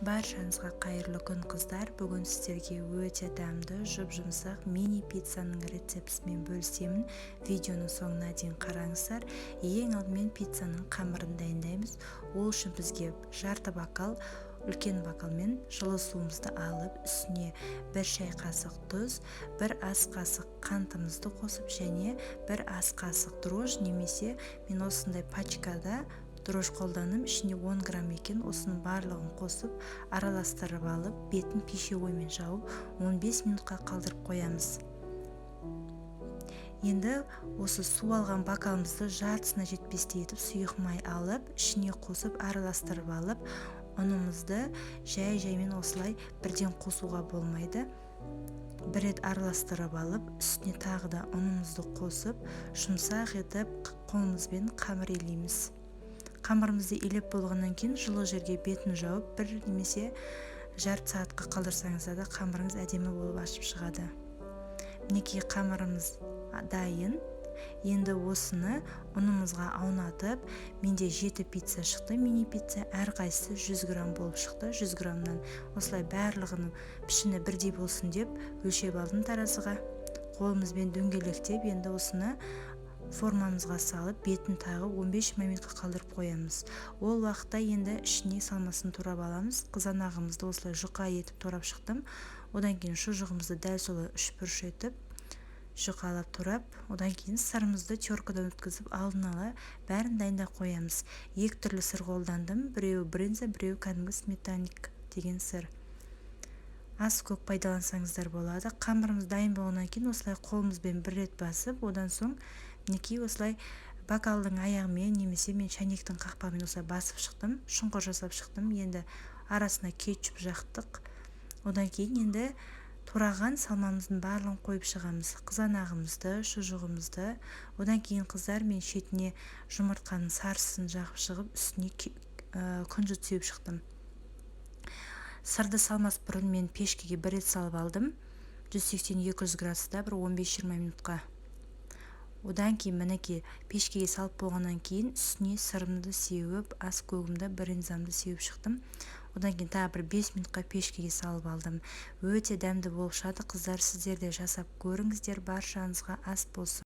Баршаңызға қайырлы күн қыздар. Бүгін сіздерге өте дәмді, жұп-жұмсақ мини пиццаның рецептісімен бөлісемін. Видеоның соңына дейін қараңыздар. Ең алдымен пиццаның қамырын дайындаймыз. Ол үшін бізге жарты бокал, үлкен бокалмен жылы суымызды алып, үстіне 1 шай қасық тұз, 1 ас қасық қантымызды қосып, және 1 ас қасық дрожж, немесе мен осындай пачкада дрожж қолданым, ішіне 10 грамм екен. Осының барлығын қосып, араластырып алып, бетін пищевоймен жауып, 15 минутқа қалдырып қоямыз. Енді осы су алған бокалымызды жартысына жетпестей етіп сұйық май алып, ішіне қосып араластырып алып, ұнымызды жай-жаймен осылай бірден қосуға болмайды. Бір рет араластырып алып, үстіне тағы да ұнымызды қосып, жұмсақ етіп қолымызбен қамыр илейміз. Қамырымызды илеп болғаннан кейін жылы жерге бетін жауып, бір немесе жарты сағатқа қалдырсаңыз да қамырыңыз әдемі болып ашып шығады. Мінекей қамырымыз дайын. Енді осыны ұнымызға аунатып, менде 7 пицца шықты, мини пицца, әрқайсысы 100 грамм болып шықты. 100 граммнан осылай барлығының пішіні бірдей болсын деп өлшеп алдым таразыға. Қолымызбен дөңгелектеп, енді осыны формамызға салып, бетін тағы 15 минутқа қалдырып қоямыз. Ол уақытта енді ішіне салмасын турап аламыз. Қызанағымызды осылай жұқа етіп турап шықтым. Одан кейін шұжығымызды дәл солай 3 етіп жұқалап турап, одан кейін сырымызды теркадан өткізіп, алдын ала бәрін дайындап қоямыз. 2 түрлі сыр қолдандым. Біреуі брынза, біреуі кәдімгі сметаник деген сыр. Аз көк пайдалансаңыздар болады. Қамырымыз дайын болғаннан кейін осылай қолымызбен бір рет басып, одан соң мінекей осылай бокалдың аяғымен, немесе мен шәйнектің қақпағымен осылай басып шықтым, шұңқыр жасап шықтым. Енді арасына кетчуп жақтық. Одан кейін енді тураған салмамыздың барлығын қойып шығамыз. Қызанағымызды, шұжығымызды, одан кейін қыздар мен шетіне жұмыртқаның сарысын жағып шығып, үстіне күнжіт сеуіп шықтым. Сырды салмас бұрын мен пешкеге бір рет салып алдым. 180-200 градуста бір 15-20 минутқа. Одан кейін мінекей пешкеге салып болғаннан кейін үстіне сырымды сеуіп, ас көгімді, брынзамды сеуіп шықтым. Одан кейін тағы бір 5 минутқа пешкеге салып алдым. Өте дәмді болып шығады қыздар, сіздер де жасап көріңіздер. Баршаңызға ас болсын.